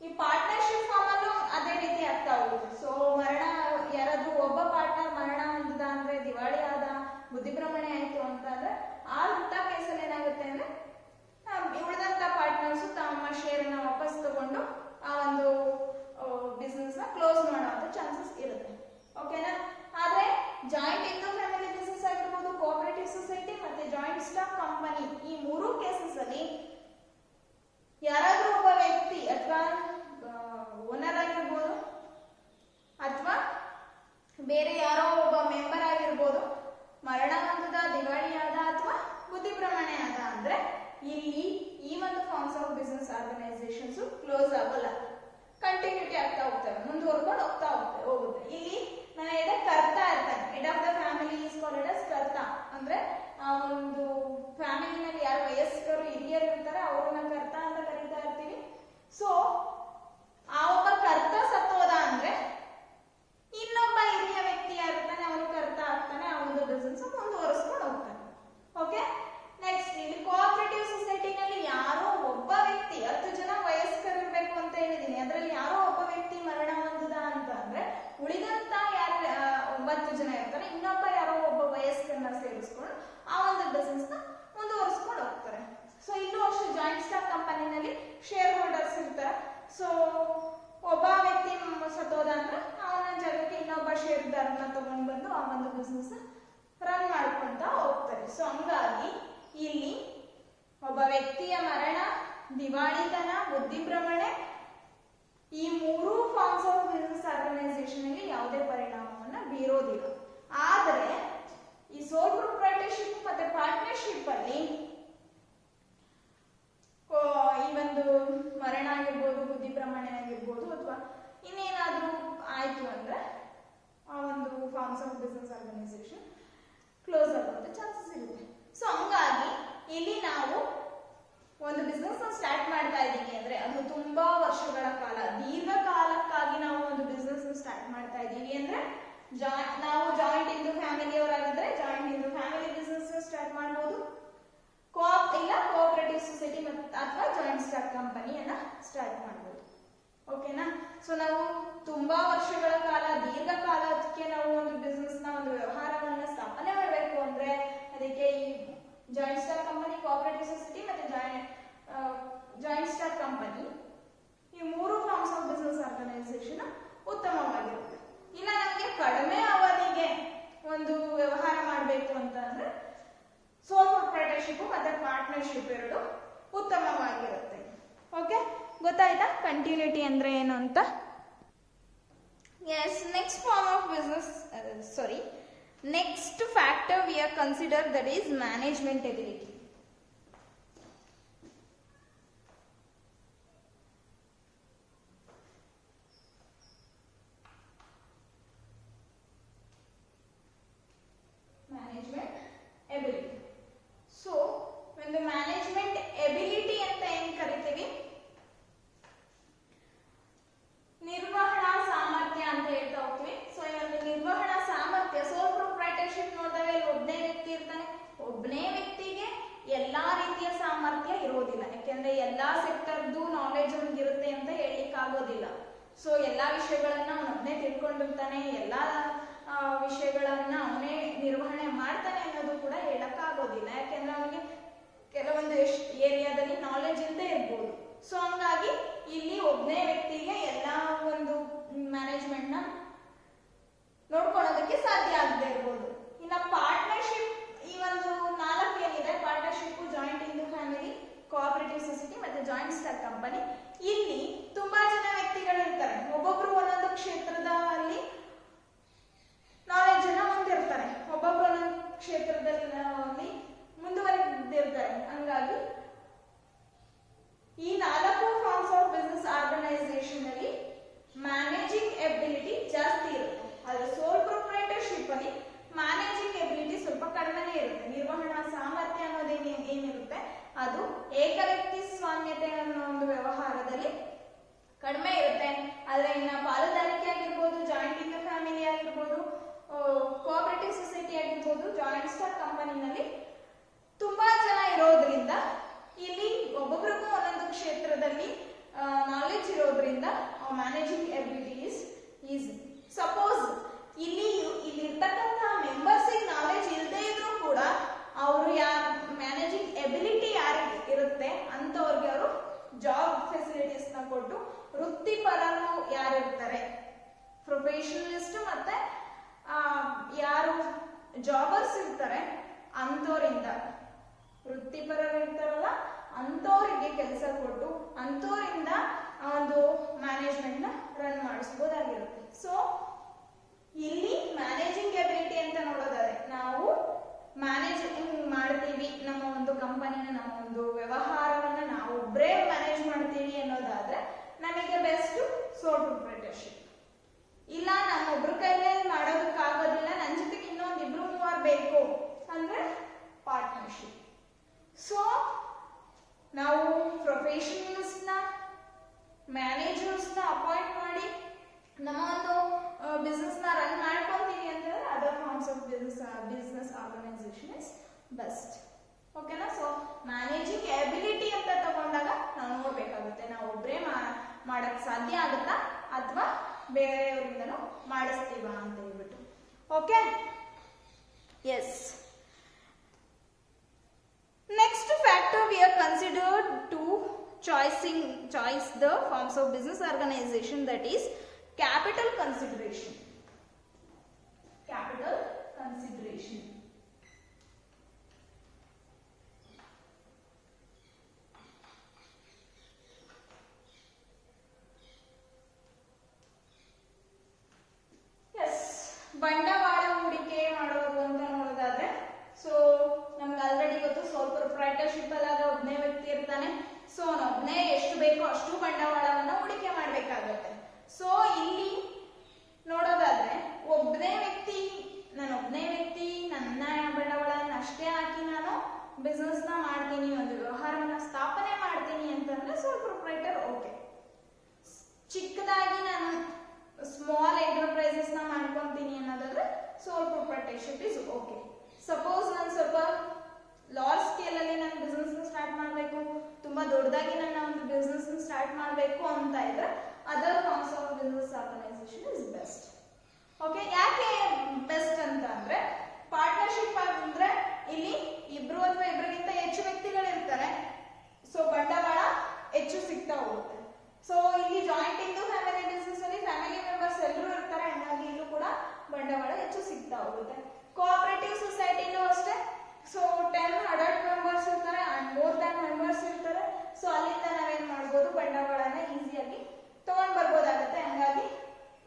ಈ ಪಾರ್ಟ್ನರ್ಶಿಪ್ ಫಾರ್ಮ್ ಅಲ್ಲೂ ಅದೇ ರೀತಿ ಆಗ್ತಾ ಹೋಗುತ್ತೆ. ಸೊ ಮರಣ ಯಾರಾದ್ರೂ ಒಬ್ಬ ಬೇರೆ ಯಾರೋ ಒಬ್ಬ ಮೆಂಬರ್ ಆಗಿರ್ಬೋದು ಮರಣ ಹೊಂದದ, ದಿವಾಳಿಯಾದ ಅಥವಾ ಬುದ್ಧಿಭ್ರಮಣೆ ಆದ ಅಂದ್ರೆ ಇಲ್ಲಿ ಈ ಒಂದು forms of business organisations close ಆಗಲ್ಲ, ಕಂಟಿನ್ಯೂಟಿ ಆಗ್ತಾ ಹೋಗ್ತವೆ, ಮುಂದುವರ್ಕೊಂಡು ಹೋಗುತ್ತೆ. ಇಲ್ಲಿ ನಾನು ಹೇಳಿದೆ ಕರ್ತ ಇರ್ತಾನೆ, head of the family is called as karta. ಅಂದ್ರೆ ಆ ಒಂದು ಫ್ಯಾಮಿಲಿನಲ್ಲಿ ಯಾರು ವಯಸ್ಕರು ಹಿರಿಯರು ಇರ್ತಾರೆ ಅವ್ರನ್ನ ಕರ್ತ ಅಂತ ಕರೀತಾ ಇರ್ತೀವಿ. ಸೊ ಆ ಒಬ್ಬ ಕರ್ತ ಸತ್ತೋದ ಅಂದ್ರೆ ಇನ್ನೊಬ್ಬ ಹಿರಿಯ ವ್ಯಕ್ತಿ ಯಾರಿರ್ತಾನೆ ಅವನು ಕರ್ತ ಆಗ್ತಾನೆ, ಆ ಒಂದು ಬಿಸ್ನೆಸ್ ಮುಂದುವರಿಸ್ಕೊಂಡು ಹೋಗ್ತಾನೆ. ಓಕೆ, ನೆಕ್ಸ್ಟ್ ಇಲ್ಲಿ ಕೋಆಪರೇಟಿವ್ ಸೊಸೈಟಿನಲ್ಲಿ ಯಾರೋ ಒಬ್ಬ ವ್ಯಕ್ತಿ, 10 ಜನ ವಯಸ್ಕರು ಇರಬೇಕು ಅಂತ ಹೇಳಿದೀನಿ, ಅದರಲ್ಲಿ ಯಾರೋ ಒಬ್ಬ ವ್ಯಕ್ತಿ ಮರಣ ಹೊಂದಿದ ಅಂತ ಅಂದ್ರೆ ಉಳಿದಂತ ಯಾರು 9 ಜನ ಇರ್ತಾರೆ, ಇನ್ನೊಬ್ಬ ಯಾರೋ ಒಬ್ಬ ವಯಸ್ಕರನ್ನ ಸೇರಿಸ್ಕೊಂಡು ಆ ಒಂದು ಬಿಸ್ನೆಸ್ ನ ಮುಂದುವರಿಸ್ಕೊಂಡು ಹೋಗ್ತಾರೆ. ಸೊ ಇಲ್ಲೂ ಅಷ್ಟೇ ಜಾಯಿಂಟ್ ಸ್ಟಾಕ್ ಕಂಪನಿನಲ್ಲಿ ಶೇರ್ ಹೋಲ್ಡರ್ಸ್ ಇರ್ತಾರೆ. ಸೊ ಒಬ್ಬ ವ್ಯಕ್ತಿ ಸತ್ತೋದ ಅಂದ್ರೆ ಅವನ ಜಾಗಕ್ಕೆ ಇನ್ನೊಬ್ಬ ಷೇರುದಾರನ ತಗೊಂಡು ಬಂದು ಆ ಒಂದು ಬಿಸ್ನೆಸ್ ರನ್ ಮಾಡ್ಕೊಂತ ಹೋಗ್ತಾರೆ. ಸೊ ಹಂಗಾಗಿ ಇಲ್ಲಿ ಒಬ್ಬ ವ್ಯಕ್ತಿಯ ಮರಣ, ದಿವಾಳಿತನ, ಬುದ್ಧಿಭ್ರಮಣೆ ಈ 3 ಫಾರ್ಮ್ಸ್ ಆಫ್ ಬಿಸ್ನೆಸ್ ಆರ್ಗನೈಸೇಷನ್ ಅಲ್ಲಿ ಯಾವುದೇ ಪರಿಣಾಮವನ್ನ ಬೀರೋದಿಲ್ಲ. ಆದರೆ ಈ ಸೋಲ್ ಪ್ರೊಪ್ರೈಟರ್ಶಿಪ್ ಮತ್ತೆ ಪಾರ್ಟ್ನರ್ಶಿಪ್ ಅಲ್ಲಿ ಈ ಒಂದು ಮರಣ ಆಗಿರ್ಬೋದು, ಬುದ್ಧಿಭ್ರಮಣೆ ಆಗಿರ್ಬೋದು ಅಥವಾ ಇನ್ನೇನಾದ್ರೂ ಆಯ್ತು ಅಂದ್ರೆ ಆ ಒಂದು forms of business organisation close ಆಗುವಂತ ಚಾನ್ಸಸ್ ಇರುತ್ತೆ. ಸೊ ಹಂಗಾಗಿ ಇಲ್ಲಿ ನಾವು ಒಂದು ಬಿಸ್ನೆಸ್ ಸ್ಟಾರ್ಟ್ ಮಾಡ್ತಾ ಇದ್ದೀವಿ ಅಂದ್ರೆ ಅದು ತುಂಬಾ ವರ್ಷಗಳ ಕಾಲ, ದೀರ್ಘಕಾಲಕ್ಕಾಗಿ ನಾವು ಒಂದು ಬಿಸ್ನೆಸ್ ಸ್ಟಾರ್ಟ್ ಮಾಡ್ತಾ ಇದ್ದೀವಿ ಅಂದ್ರೆ ನಾವು ಜಾಯಿಂಟ್ ಹಿಂದೂ ಫ್ಯಾಮಿಲಿ ಅವರಾಗಿದ್ರೆ joint Hindu family business start ಮಾಡಬಹುದು, ಇಲ್ಲ ಕೋಆಪರೇಟಿವ್ ಸೊಸೈಟಿ ಅಥವಾ ಜಾಯಿಂಟ್ ಸ್ಟಾಕ್ ಕಂಪನಿಯನ್ನ ಸ್ಟಾರ್ಟ್ ಮಾಡಬಹುದು. ಓಕೆನಾ? ಸೊ ನಾವು ತುಂಬಾ ವರ್ಷಗಳ ಕಾಲ, ದೀರ್ಘಕಾಲಕ್ಕೆ ನಾವು ಒಂದು ಬಿಸ್ನೆಸ್ ನ ಒಂದು ವ್ಯವಹಾರವನ್ನ ಸ್ಥಾಪನೆ ಮಾಡಬೇಕು ಅಂದ್ರೆ ಅದಕ್ಕೆ ಈ joint stock company, cooperative society ಮತ್ತೆ ಜಾಯಿಂಟ್ ಸ್ಟಾಕ್ ಕಂಪನಿ ಈ 3 ಫಾರ್ಮ್ಸ್ ಆಫ್ ಬಿಸ್ನೆಸ್ ಆರ್ಗನೈಸೇಷನ್ ಉತ್ತಮವಾಗಿರುತ್ತೆ. ಇಲ್ಲ ನಮಗೆ ಕಡಿಮೆ ಅವಧಿಗೆ ಒಂದು ವ್ಯವಹಾರ ಮಾಡಬೇಕು ಅಂತ ಅಂದ್ರೆ ಸೋಲ್ ಪ್ರೊಪ್ರೈಟರ್ಶಿಪ್ ಮತ್ತೆ ಪಾರ್ಟ್ನರ್ಶಿಪ್ ಎರಡು ಉತ್ತಮವಾಗಿರುತ್ತೆ. ಓಕೆ, ಗೊತ್ತಾಯ್ತಾ ಕಂಟಿನ್ಯೂಟಿ ಅಂದ್ರೆ ಏನು ಅಂತ? Yes, next form of business, next factor we are considered, that is management ability. Management ability. So when the management ability anta ಏನು ಕರಿತೀವಿ, ನಿರ್ವಹಣಾ ಸಾಮರ್ಥ್ಯ ಅಂತ ಹೇಳ್ತಾ ಹೋಗ್ತೀವಿ. ಸೊ ಈ ಒಂದು ನಿರ್ವಹಣಾ ಸಾಮರ್ಥ್ಯ, ಸೋಲ್ ಪ್ರೊಪ್ರೈಟರ್ಶಿಪ್ ನೋಡಿದಾಗ ಇಲ್ಲಿ ಒಬ್ಬನೇ ವ್ಯಕ್ತಿ ಇರ್ತಾನೆ. ಒಬ್ಬನೇ ವ್ಯಕ್ತಿಗೆ ಎಲ್ಲಾ ರೀತಿಯ ಸಾಮರ್ಥ್ಯ ಇರೋದಿಲ್ಲ, ಯಾಕೆಂದ್ರೆ ಎಲ್ಲಾ ಸೆಕ್ಟರ್ದು ನಾಲೆಜ್ ಇರುತ್ತೆ ಅಂತ ಹೇಳಲಿಕ್ಕೆ ಆಗೋದಿಲ್ಲ. ಸೊ ಎಲ್ಲಾ ವಿಷಯಗಳನ್ನ ಅವನೊಬ್ಬನೇ ತಿಳ್ಕೊಂಡಿರ್ತಾನೆ, ಎಲ್ಲಾ ವಿಷಯಗಳನ್ನ ಅವನೇ ನಿರ್ವಹಣೆ ಮಾಡ್ತಾನೆ ಅನ್ನೋದು ಕೂಡ ಹೇಳಕ್ ಆಗೋದಿಲ್ಲ, ಯಾಕೆಂದ್ರೆ ಅವನಿಗೆ ಕೆಲವೊಂದು ಏರಿಯಾದಲ್ಲಿ ನಾಲೆಜ್ ಇಲ್ಲದೆ ಇರ್ಬೋದು. ಸೊ ಹಂಗಾಗಿ ಇಲ್ಲಿ ಒಬ್ಬನೇ ವ್ಯಕ್ತಿಗೆ ಎಲ್ಲಾ ಒಂದು ಮ್ಯಾನೇಜ್ಮೆಂಟ್ ನ ನೋಡ್ಕೊಳ್ಳೋದಕ್ಕೆ ಸಾಧ್ಯ ಆಗದೆ ಇರ್ಬೋದು. ಇನ್ನ ಪಾರ್ಟ್ನರ್ಶಿಪ್, ಈ ಒಂದು 4 ಏನಿದೆ, partnership, joint Hindu family, cooperative society ಮತ್ತೆ ಜಾಯಿಂಟ್ ಸ್ಟಾಕ್ ಕಂಪನಿ, ಇಲ್ಲಿ ತುಂಬಾ ಜನ ವ್ಯಕ್ತಿಗಳು ಇರ್ತಾರೆ. ಒಬ್ಬೊಬ್ರು ಒಂದೊಂದು ಕ್ಷೇತ್ರದಲ್ಲಿ ನಾಲೆಜ್ ಅನ್ನ ಹೊಂದಿರ್ತಾರೆ, ಒಬ್ಬೊಬ್ರು ಒಂದೊಂದು ಕ್ಷೇತ್ರದಲ್ಲಿ ಮುಂದುವರೆದಿರ್ತಾರೆ. ಹಂಗಾಗಿ ಈ 4 ಫಾರ್ಮ್ಸ್ ಆಫ್ ಬಿಸ್ನೆಸ್ ಆರ್ಗನೈಸೇಷನ್ ಅಲ್ಲಿ ಮ್ಯಾನೇಜಿಂಗ್ ಎಬಿಲಿಟಿ ಜಾಸ್ತಿ ಇರುತ್ತೆ. ಆದ್ರೆ ಸೋಲ್ ಪ್ರೊಪ್ರೈಟರ್ಶಿಪ್ ಅಲ್ಲಿ ಮ್ಯಾನೇಜಿಂಗ್ ಎಬಿಲಿಟಿ ಸ್ವಲ್ಪ ಕಡಿಮೆನೇ ಇರುತ್ತೆ. ನಿರ್ವಹಣಾ ಸಾಮರ್ಥ್ಯ ಅನ್ನೋದು ಏನಿರುತ್ತೆ ಅದು ಏಕ ವ್ಯಕ್ತಿ ಸ್ವಾಮ್ಯತೆ ಅನ್ನೋ ಒಂದು ವ್ಯವಹಾರದಲ್ಲಿ ಕಡಿಮೆ ಇರುತ್ತೆ. ಆದ್ರೆ ಇನ್ನ ಪಾಲುದಾರಿಕೆ ಆಗಿರ್ಬೋದು, ಜಾಯಿಂಟ್ ಹಿಂದೂ ಫ್ಯಾಮಿಲಿ ಆಗಿರ್ಬೋದು, ಕೋಆಪರೇಟಿವ್ ಸೊಸೈಟಿ ಆಗಿರ್ಬೋದು, ಜಾಯಿಂಟ್ ಸ್ಟಾಕ್ ಕಂಪನಿನಲ್ಲಿ ತುಂಬಾ ಜನ ಇರೋದ್ರಿಂದ ಇಲ್ಲಿ ಒಬ್ಬೊಬ್ರಿಗೂ ಒಂದೊಂದು ಕ್ಷೇತ್ರದಲ್ಲಿ ನಾಲೆಜ್ ಇರೋದ್ರಿಂದ managing ability is easy. Suppose ಇಲ್ಲಿರ್ತಕ್ಕಂಥ ಮೆಂಬರ್ಸಿಗೆ ನಾಲೆಜ್ ಇಲ್ಲದೆ ಇದ್ರೂ ಕೂಡ ಅವರು ಮ್ಯಾನೇಜಿಂಗ್ ಎಬಿಲಿಟಿ ಯಾರಿಗೆ ಇರುತ್ತೆ ಅಂತವ್ರಿಗೆ ಅವರು ಜಾಬ್ ಫೆಸಿಲಿಟೀಸ್ ನ ಕೊಟ್ಟು, ವೃತ್ತಿಪರರು ಯಾರಿರ್ತಾರೆ, ಪ್ರೊಫೆಷನಲಿಸ್ಟ್ ಮತ್ತೆ ಯಾರು ಜಾಬರ್ಸ್ ಇರ್ತಾರೆ ಅಂತವರಿಂದ, ವೃತ್ತಿಪರರು ಇರ್ತಾರಲ್ಲ ಅಂತವರಿಗೆ ಕೆಲಸ ಕೊಟ್ಟು ಅಂತವರಿಂದ ಒಂದು ಮ್ಯಾನೇಜ್ಮೆಂಟ್ ನ ರನ್ ಮಾಡಿಸಬಹುದಾಗಿರುತ್ತೆ. ಸೊ ಇಲ್ಲಿ ಮ್ಯಾನೇಜಿಂಗ್ ಎಬಿಲಿಟಿ ಅಂತ ನೋಡೋದಾದ್ರೆ ನಾವು ಮ್ಯಾನೇಜಿಂಗ್ ಮಾಡ್ತೀವಿ, ನಮ್ಮ ಒಂದು ಕಂಪನಿನ, ನಮ್ಮ ಒಂದು ವ್ಯವಹಾರವನ್ನ ನಾವು ಒಬ್ಬರೇ ಮ್ಯಾನೇಜ್ ಮಾಡ್ತೀವಿ ಅನ್ನೋದಾದ್ರೆ ನಮಗೆ ಬೆಸ್ಟ್ ಸೋಲ್ ಪ್ರೊಪ್ರೈಟರ್ಶಿಪ್. ಇಲ್ಲ ನಮ್ಮೊಬ್ರ ಕೈಲೇ ಮಾಡೋದಕ್ಕಾಗೋದಿಲ್ಲ, ನನ್ನ ಜೊತೆಗೆ ಇನ್ನೊಂದು ಇಬ್ರು ಮೂವರು ಬೇಕು ಅಂದ್ರೆ ಪಾರ್ಟ್ನರ್ಶಿಪ್. ಸೊ ನಾವು ಪ್ರೊಫೆಷನಲ್ಸ್ನ, ಮ್ಯಾನೇಜರ್ಸ್ನ ಅಪಾಯಿಂಟ್ ಮಾಡಿ ನಮ್ಮ ಒಂದು ಬಿಸ್ನೆಸ್ನ ರನ್ ಮಾಡ್ಕೊತೀವಿ ಅಂತಂದ್ರೆ other forms of business organisation is best. ಓಕೆನಾ? ಸೊ ಮ್ಯಾನೇಜಿಂಗ್ ಎಬಿಲಿಟಿ ಅಂತ ತಗೊಂಡಾಗ ನಾವು ನೋಡ್ಬೇಕಾಗುತ್ತೆ ನಾವು ಒಬ್ಬರೇ ಮಾಡಕ್ ಸಾಧ್ಯ ಆಗುತ್ತಾ ಅಥವಾ ಬೇರೆಯವರಿಂದನೂ ಮಾಡಿಸ್ತೀವ ಅಂತ ಹೇಳ್ಬಿಟ್ಟು. Okay, yes. Next factor we are considered to choice the forms of business organization, that is capital consideration. Capital consideration. Yes, ಬಂಡವಾಳ ಹೂಡಿಕೆ ಮಾಡೋದು ಅಂತ ನೋಡೋದಾದ್ರೆ, ಸೊ ನಮ್ಗೆ ಆಲ್ರೆಡಿ ಗೊತ್ತು ಸೋಲ್ ಪ್ರೊಪ್ರೈಟರ್ಶಿಪ್ ಅಲ್ಲಾಗ ಒಬ್ಬನೇ ವ್ಯಕ್ತಿ ಇರ್ತಾನೆ. ಸೊ ಒಬ್ಬನೇ ಎಷ್ಟು ಬೇಕೋ ಅಷ್ಟು ಬಂಡವಾಳವನ್ನ ಹೂಡಿಕೆ ಮಾಡ್ಬೇಕಾಗತ್ತೆ. ಸೊ ಇಲ್ಲಿ ನೋಡೋದಾದ್ರೆ ಒಬ್ಬನೇ ವ್ಯಕ್ತಿ ನನ್ನ ಬಂಡವಾಳನ ಅಷ್ಟೇ ಹಾಕಿ ನಾನು ಬಿಸ್ನೆಸ್ ನ ಮಾಡ್ತೀನಿ, ಒಂದು ವ್ಯವಹಾರವನ್ನ ಸ್ಥಾಪನೆ ಮಾಡ್ತೀನಿ ಅಂತಂದ್ರೆ ಸೋಲ್ ಪ್ರೊಪ್ರೈಟರ್ ಓಕೆ. ಚಿಕ್ಕದಾಗಿ ನಾನು ಸ್ಮಾಲ್ ಎಂಟರ್ಪ್ರೈಸಸ್ ನ ಮಾಡ್ಕೊಂತೀನಿ ಅನ್ನೋದಾದ್ರೆ ಸೋಲ್ ಪ್ರೊಪ್ರೈಟರ್ಶಿಪ್ ಇಸ್ ಓಕೆ. ಸಪೋಸ್ ನಾನು ಸ್ವಲ್ಪ ಲಾರ್ಜ್ ಸ್ಕೇಲ್ ಅಲ್ಲಿ ನಾನು ಬಿಸ್ನೆಸ್ ಸ್ಟಾರ್ಟ್ ಮಾಡಬೇಕು, ತುಂಬಾ ದೊಡ್ಡದಾಗಿ ನನ್ನ ಒಂದು ಬಿಸ್ನೆಸ್ ಸ್ಟಾರ್ಟ್ ಮಾಡಬೇಕು ಅಂತ ಇದ್ರೆ other forms of business organisation is best. Okay, ಯಾಕೆ ಬೆಸ್ಟ್ ಅಂತ ಅಂದ್ರೆ ಪಾರ್ಟ್ನರ್ಶಿಪ್ ಅಂದ್ರೆ ಇಲ್ಲಿ ಇಬ್ರು ಅಥವಾ ಇಬ್ಬರಿಗಿಂತ ಹೆಚ್ಚು ವ್ಯಕ್ತಿಗಳು ಇರ್ತಾರೆ. ಸೊ ಬಂಡವಾಳ ಹೆಚ್ಚು ಸಿಗ್ತಾ ಹೋಗುತ್ತೆ. ಸೊ ಇಲ್ಲಿ ಜಾಯಿಂಟ್ ಇಂದು ಫ್ಯಾಮಿಲಿ ಬಿಸ್ನೆಸ್ ಅಲ್ಲಿ ಫ್ಯಾಮಿಲಿ ಮೆಂಬರ್ಸ್ ಎಲ್ಲರೂ ಇರ್ತಾರೆ, ಹಾಗಾಗಿ ಇಲ್ಲೂ ಕೂಡ ಬಂಡವಾಳ ಹೆಚ್ಚು ಸಿಗ್ತಾ ಹೋಗುತ್ತೆ. ಕೋಆಪರೇಟಿವ್ ಸೊಸೈಟಿನೂ ಅಷ್ಟೇ. ಸೊ 10 ಅಡಲ್ಟ್ ಮೆಂಬರ್ಸ್ ಇರ್ತಾರೆ ಅಂಡ್ ಮೋರ್ ದ್ಯಾನ್ ಮೆಂಬರ್ಸ್ ಇರ್ತಾರೆ. ಸೊ ಅಲ್ಲಿಂದ ನಾವೇನ್ ಮಾಡ್ಬೋದು, ಬಂಡವಾಳನ ಈಸಿಯಾಗಿ ತಗೊಂಡ್ ಬರ್ಬೋದಾಗುತ್ತೆ. ಹಂಗಾಗಿ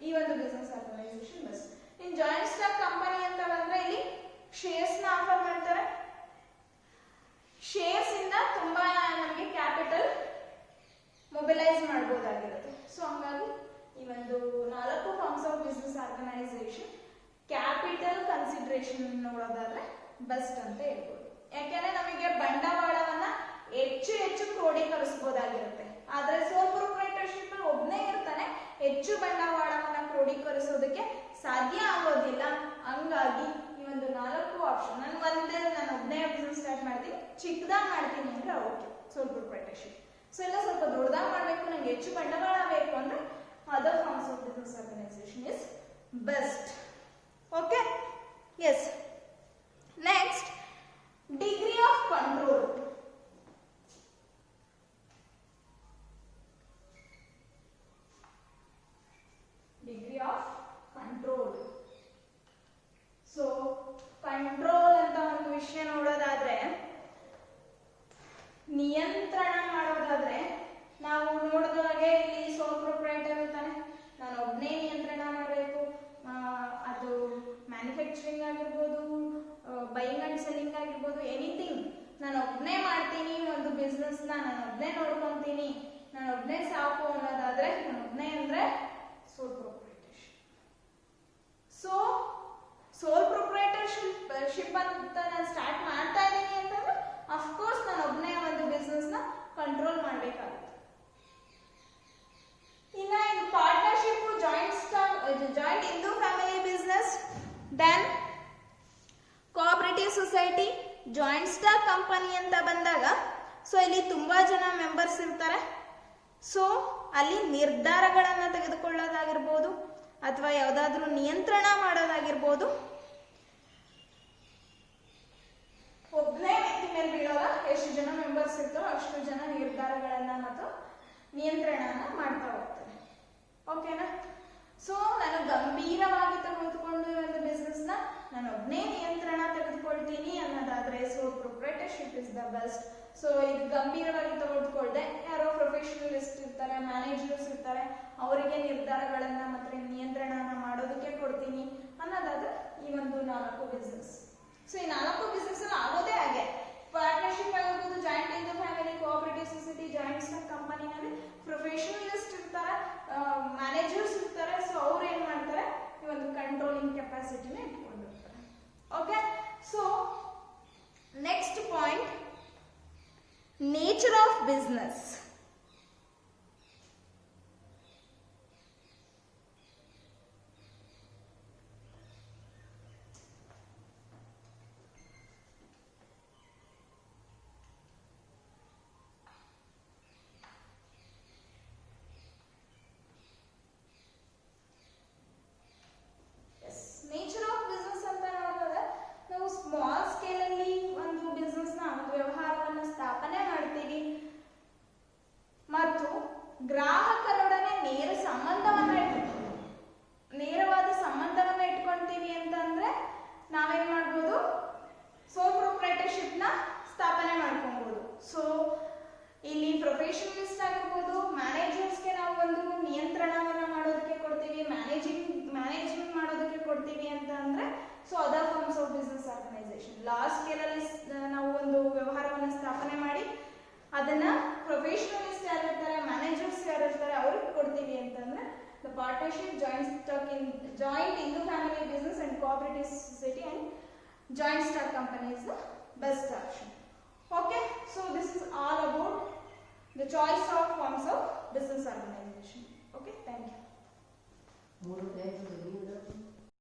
ಈ ಒಂದು business organisation best. In joint stock company ಅಂತ ಬಂದ್ರೆ ಇಲ್ಲಿ ಶೇರ್ಸ್ ನ ಆಫರ್ ಮಾಡ್ತಾರೆ. ಶೇರ್ಸ್ ಇಂದ ತುಂಬಾ ನಮಗೆ ಕ್ಯಾಪಿಟಲ್ ಮೊಬಿಲೈಸ್ ಮಾಡಬಹುದಾಗಿರುತ್ತೆ. ಸೊ ಹಂಗಾಗಿ ಈ ಒಂದು 4 forms of business organisation capital consideration ನೋಡೋದಾದ್ರೆ ಬೆಸ್ಟ್ ಅಂತ ಹೇಳ್ಬೋದು. ಯಾಕೆಂದ್ರೆ ನಮಗೆ ಬಂಡವಾಳವನ್ನ ಹೆಚ್ಚು ಕ್ರೋಢೀಕರಿಸಬಹುದಾಗಿರುತ್ತೆ. ಆದ್ರೆ ಸೋಲ್ ಪ್ರೊಪ್ರೈಟರ್ಶಿಪ್ ಅಲ್ಲಿ ಒಬ್ಬನೇ ಇರ್ತಾನೆ, ಹೆಚ್ಚು ಬಂಡವಾಳವನ್ನ ಕ್ರೋಢೀಕರಿಸೋದಕ್ಕೆ ಸಾಧ್ಯ ಆಗೋದಿಲ್ಲ. ಹಂಗಾಗಿ ಈ ಒಂದು 4 ಆಪ್ಷನ್, ನಾನು ಒಬ್ಬನೇ ಬಿಸ್ನೆಸ್ ಸ್ಟಾರ್ಟ್ ಮಾಡ್ತೀನಿ, ಚಿಕ್ಕದಾಗಿ ಮಾಡ್ತೀನಿ ಅಂದ್ರೆ ಓಕೆ ಸೋಲ್ ಪ್ರೊಪ್ರೈಟರ್ಶಿಪ್. ಸೊ ಎಲ್ಲ ಸ್ವಲ್ಪ ದೊಡ್ಡದಾಗಿ ಮಾಡಬೇಕು, ನಂಗೆ ಹೆಚ್ಚು ಬಂಡವಾಳ ಬೇಕು ಅಂದ್ರೆ other forms of business organisation is best. Okay, yes. Next, degree of control. Degree of control. So control ಅಂತ ಒಂದು ವಿಷಯ ನೋಡೋದಾದ್ರೆ, ನಿಯಂತ್ರಣ ಮಾಡೋದಾದ್ರೆ ನಾವು ನೋಡಿದ ಹಾಗೆ ಇಲ್ಲಿ ಸೋಲ್ ಪ್ರೊಪ್ರೈಟರ್ ಇರ್ತಾನೆ, ನಾನು ಒಬ್ಬನೇ ನಿಯಂತ್ರಣ ಮಾಡಬೇಕು. ಅದು ಮ್ಯಾನುಫ್ಯಾಕ್ಚರಿಂಗ್ ಆಗಿರ್ಬೋದು, ಬೈಯಿಂಗ್ ಅಂಡ್ ಸೆಲ್ಲಿಂಗ್ ಆಗಿರ್ಬೋದು, ಎನಿಥಿಂಗ್ ನಾನು ಒಬ್ಬನೇ ಮಾಡ್ತೀನಿ. ಒಂದು ಬಿಸ್ನೆಸ್ ನಾನು ಒಬ್ಬನೇ ನೋಡ್ಕೊಂತೀನಿ, ನಾನು ಒಬ್ಬನೇ ಸಾಕು ಅನ್ನೋದಾದ್ರೆ ನಾನು ಒಬ್ಬನೇ ಅಂದ್ರೆ ಸೋಲ್ ಪ್ರೊಪ್ರೈಟರ್ಶಿಪ್. ಸೊ ಸೋಲ್ ಪ್ರೊಪ್ರೈಟರ್ಶಿಪ್ ಅಂತ ನಾನು ಸ್ಟಾರ್ಟ್ ಮಾಡ್ತಾ ಇದ್ದೀನಿ ಅಂತಂದ್ರೆ ಅಫ್ಕೋರ್ಸ್ ನಾನು ಒಬ್ಬನೇ ಒಂದು ಬಿಸ್ನೆಸ್ ನ ಕಂಟ್ರೋಲ್ ಮಾಡಬೇಕಾಗುತ್ತೆ. ಇನ್ನ ಇದು partnership, joint Hindu family business, then cooperative society, joint stock company ಅಂತ ಬಂದಾಗ ಸೊ ಇಲ್ಲಿ ತುಂಬಾ ಜನ ಮೆಂಬರ್ಸ್ ಇರ್ತಾರೆ. ಸೊ ಅಲ್ಲಿ ನಿರ್ಧಾರಗಳನ್ನ ತೆಗೆದುಕೊಳ್ಳೋದಾಗಿರ್ಬೋದು ಅಥವಾ ಯಾವುದಾದ್ರೂ ನಿಯಂತ್ರಣ ಮಾಡೋದಾಗಿರ್ಬೋದು, ಒಬ್ಬನೇ ವ್ಯಕ್ತಿ ಮೇಲೆ ಬೀಳೋಲ್ಲ. ಎಷ್ಟು ಜನ ಮೆಂಬರ್ಸ್ ಇರ್ತಾರೋ ಅಷ್ಟು ಜನ ನಿರ್ಧಾರಗಳನ್ನ ಮತ್ತು ನಿಯಂತ್ರಣನ ಮಾಡ್ತಾ ಹೋಗ್ತಾರೆ. ಓಕೆನಾ? ಸೊ ನಾನು ಗಂಭೀರವಾಗಿ ತೆಗೆದುಕೊಂಡು ಒಂದು ಬಿಸ್ನೆಸ್ ನ ನಾನು ಒಬ್ಬನೇ ನಿಯಂತ್ರಣ ತೆಗೆದುಕೊಳ್ತೀನಿ ಅನ್ನೋದಾದ್ರೆ ಸೋಲ್ proprietorship is the best. So ಇದು ಗಂಭೀರವಾಗಿ ತೆಗೆದುಕೊಳ್ಳದೆ ಯಾರೋ ಪ್ರೊಫೆಷನಲಿಸ್ಟ್ ಇರ್ತಾರೆ, ಮ್ಯಾನೇಜರ್ಸ್ ಇರ್ತಾರೆ, ಅವರಿಗೆ ನಿರ್ಧಾರಗಳನ್ನ ಮತ್ತೆ ನಿಯಂತ್ರಣನ ಮಾಡೋದಕ್ಕೆ ಕೊಡ್ತೀನಿ. ಅನ್ನೋದಾದ್ರೆ ಈ ಒಂದು 4 ಬಿಸ್ನೆಸ್. ಸೊ ಈ 4 ಬಿಸ್ನೆಸ್ ಅಲ್ಲಿ ಆಗೋದೇ ಹಾಗೆ ಪಾರ್ಟ್ನರ್ಶಿಪ್ ಆಗಿರ್ಬೋದು, joint in the family, cooperative society, joint stock ಕಂಪನಿನಲ್ಲಿ ಪ್ರೊಫೆಷನಲಿಸ್ಟ್ ಇರ್ತಾರೆ, ಮ್ಯಾನೇಜರ್ಸ್ ಇರ್ತಾರೆ. ಸೊ ಅವ್ರು ಏನ್ ಮಾಡ್ತಾರೆ, ಈ ಒಂದು ಕಂಟ್ರೋಲಿಂಗ್ ಕೆಪಾಸಿಟಿನ ಇಟ್ಕೊಂಡಿರ್ತಾರೆ. Okay, so next point, nature of business. Nature of business ಅಂತ ನೋಡಿದ್ರೆ ನಾವು ಸ್ಮಾಲ್ ಸ್ಕೇಲ್ ಅಲ್ಲಿ ಒಂದು ಬಿಸ್ನೆಸ್ ನ ಒಂದು ವ್ಯವಹಾರವನ್ನು ಸ್ಥಾಪನೆ ಮಾಡ್ತೀವಿ ಮತ್ತು ಗ್ರಾಹಕರೊಡನೆ ನೇರವಾದ ಸಂಬಂಧವನ್ನ ಇಟ್ಕೊಳ್ತೀವಿ ಅಂತಂದ್ರೆ ನಾವೇನ್ ಮಾಡ್ಬೋದು, ಸೋಲ್ ಪ್ರೊಪ್ರೈಟರ್ಶಿಪ್ ನ ಸ್ಥಾಪನೆ ಮಾಡ್ಕೊಬಹುದು. ಸೊ ಇಲ್ಲಿ ಪ್ರೊಫೆಷನಲಿಸ್ಟ್ ಆಗಿರ್ಬೋದು, ಮ್ಯಾನೇಜರ್ಸ್ಗೆ ನಾವು ಒಂದು ನಿಯಂತ್ರಣವನ್ನ ಮಾಡೋದಕ್ಕೆ ಕೊಡ್ತೀವಿ, ಮ್ಯಾನೇಜ್ಮೆಂಟ್ ಮಾಡೋದಕ್ಕೆ ಕೊಡ್ತೀವಿ ಅಂತ ಅಂದ್ರೆ so other forms of business organisation. Large scale ಅಲ್ಲಿ ನಾವು ಒಂದು ವ್ಯವಹಾರವನ್ನು ಸ್ಥಾಪನೆ ಮಾಡಿ ಅದನ್ನ ಪ್ರೊಫೆಷನಲಿಸ್ಟ್ ಯಾರಿರ್ತಾರೆ, ಮ್ಯಾನೇಜರ್ಸ್ ಯಾರಿರ್ತಾರೆ ಅವ್ರಿಗೆ ಕೊಡ್ತೀವಿ ಅಂತಂದ್ರೆ the partnership, joint in the family business and cooperative society and joint stock company is the best option. Okay, so this is all about the choice of forms of business organization. Okay, thank you.